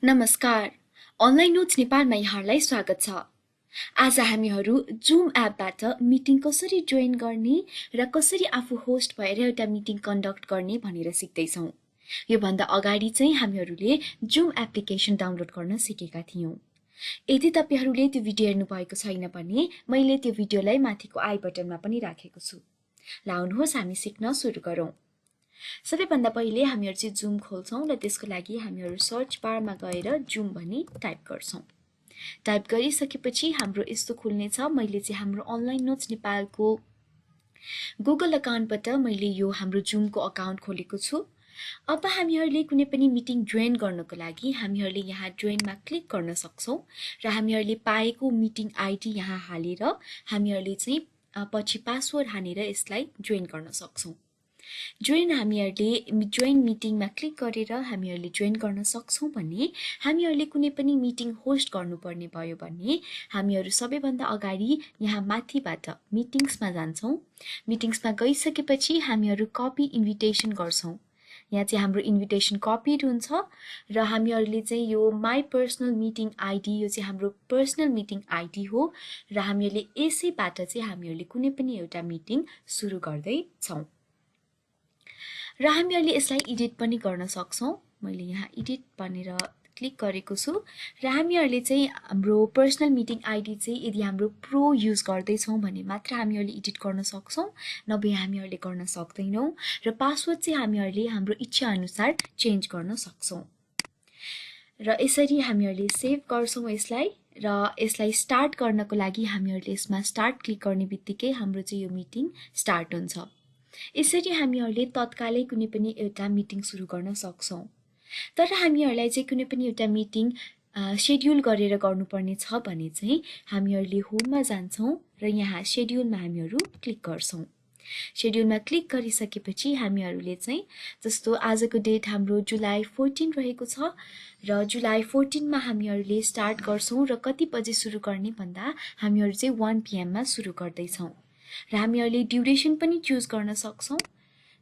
नमस्कार, online notes नेपालमा यहाँलाई स्वागत छ। आज हामीहरू जुम एपबाट मिटिङ कसरी जोइन गर्ने र कसरी आफू होस्ट भएर एउटा मिटिङ कन्डक्ट गर्ने भनेर सिक्दैछौँ। योभन्दा अगाडि चाहिँ हामीहरूले जुम एप्लिकेसन डाउनलोड गर्न सिकेका थियौँ। यदि तपाईहरूले त्यो भिडियो हेर्नु भएको छैन भने मैले त्यो भिडियोलाई माथिको आई बटनमा पनि राखेको छु। लाउनुहोस् हामी सिक्न सुरु गरौँ। सबैभन्दा पहिले हामीहरू चाहिँ जुम खोल्छौँ र त्यसको लागि हामीहरू सर्च बारमा गएर जुम भनी टाइप गर्छौँ। टाइप गरिसकेपछि हाम्रो यस्तो खुल्नेछ। मैले चाहिँ हाम्रो अनलाइन नोट्स नेपालको गुगल अकाउन्टबाट मैले यो हाम्रो जुमको अकाउन्ट खोलेको छु। अब हामीहरूले कुनै पनि मिटिङ जोइन गर्नको लागि हामीहरूले यहाँ जोइनमा क्लिक गर्न सक्छौँ र हामीहरूले पाएको मिटिङ आइडी यहाँ हालेर हामीहरूले चाहिँ पछि पासवर्ड हालेर यसलाई जोइन गर्न सक्छौँ। जोइन मिटिङमा क्लिक गरेर हामीहरूले जोइन गर्न सक्छौँ भने हामीहरूले कुनै पनि मिटिङ होस्ट गर्नुपर्ने भयो भने हामीहरू सबैभन्दा अगाडि यहाँ माथिबाट मिटिङ्समा जान्छौँ। मिटिङ्समा गइसकेपछि हामीहरू कपी इन्भिटेसन गर्छौँ। यहाँ चाहिँ हाम्रो इन्भिटेसन कपिड हुन्छ र हामीहरूले चाहिँ यो माई पर्सनल मिटिङ आइडी यो चाहिँ हाम्रो पर्सनल मिटिङ आइडी हो र हामीहरूले यसैबाट चाहिँ हामीहरूले कुनै पनि एउटा मिटिङ सुरु गर्दैछौँ। र हामीहरूले यसलाई एडिट पनि गर्न सक्छौँ। मैले यहाँ एडिट भनेर क्लिक गरेको छु र हामीहरूले चाहिँ हाम्रो पर्सनल मिटिङ आइडी चाहिँ यदि हाम्रो प्रो युज गर्दैछौँ भने मात्र हामीहरूले एडिट गर्न सक्छौँ, नभए हामीहरूले गर्न सक्दैनौँ र पासवर्ड चाहिँ हामीहरूले हाम्रो इच्छा अनुसार चेन्ज गर्न सक्छौँ। र यसरी हामीहरूले सेभ गर्छौँ यसलाई र यसलाई स्टार्ट गर्नको लागि हामीहरूले यसमा स्टार्ट क्लिक गर्ने बित्तिकै हाम्रो चाहिँ यो मिटिङ स्टार्ट हुन्छ। यसरी हामीहरूले तत्कालै कुनै पनि एउटा मिटिङ सुरु गर्न सक्छौँ। तर हामीहरूलाई चाहिँ कुनै पनि एउटा मिटिङ सेड्युल गरेर गर्नुपर्ने छ भने चाहिँ हामीहरूले होममा जान्छौँ र यहाँ सेड्युलमा हामीहरू क्लिक गर्छौँ। सेड्युलमा क्लिक गरिसकेपछि हामीहरूले चाहिँ जस्तो आजको डेट हाम्रो जुलाई 14 रहेको छ र जुलाई 14मा हामीहरूले स्टार्ट गर्छौँ र कति बजे सुरु गर्ने भन्दा हामीहरू चाहिँ 1 PM मा सुरु गर्दैछौँ र हामीहरूले ड्युरेसन पनि चुज गर्न सक्छौँ।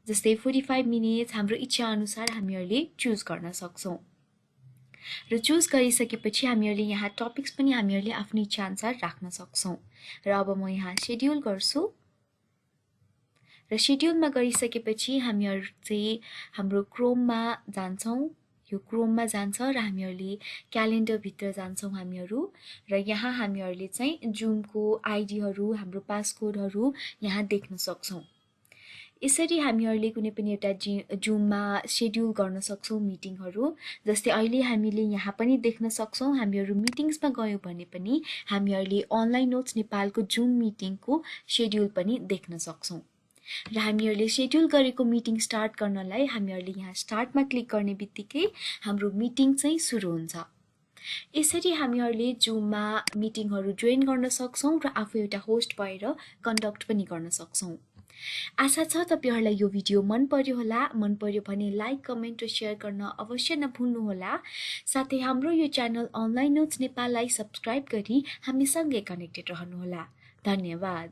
जस्तै 45 मिनट हाम्रो इच्छा अनुसार हामीहरूले चुज गर्न सक्छौँ र चुज गरिसकेपछि हामीहरूले यहाँ टपिक्स पनि हामीहरूले आफ्नो इच्छा अनुसार राख्न सक्छौँ। र अब म यहाँ सेड्युल गर्छु र सेड्युलमा गरिसकेपछि हामीहरू चाहिँ हाम्रो क्रोममा जान्छौँ। यो क्रोममा जान्छ र हामीहरूले क्यालेन्डरभित्र जान्छौँ हामीहरू र यहाँ हामीहरूले चाहिँ जुमको आइडीहरू हाम्रो पासकोडहरू यहाँ देख्न सक्छौँ। यसरी हामीहरूले कुनै पनि एउटा जुममा सेड्युल गर्न सक्छौँ मिटिङहरू। जस्तै अहिले हामीले यहाँ पनि देख्न सक्छौँ हामीहरू मिटिङ्समा गयौँ भने पनि हामीहरूले अनलाइन नोट्स नेपालको जुम मिटिङको सेड्युल पनि देख्न सक्छौँ। र हामीहरूले सेड्युल गरेको मिटिङ स्टार्ट गर्नलाई हामीहरूले यहाँ स्टार्टमा क्लिक गर्ने बित्तिकै हाम्रो मिटिङ चाहिँ सुरु हुन्छ। यसरी हामीहरूले जुममा मिटिङहरू जोइन गर्न सक्छौँ र आफू एउटा होस्ट भएर कन्डक्ट पनि गर्न सक्छौँ। आशा छ तपाईहरूलाई यो भिडियो मन पर्यो होला। मन पर्यो भने लाइक, कमेन्ट र सेयर गर्न अवश्य नभुल्नुहोला। साथै हाम्रो यो च्यानल अनलाइन नोट्स नेपाललाई सब्स्क्राइब गरी हामीसँगै कनेक्टेड रहनुहोला। धन्यवाद।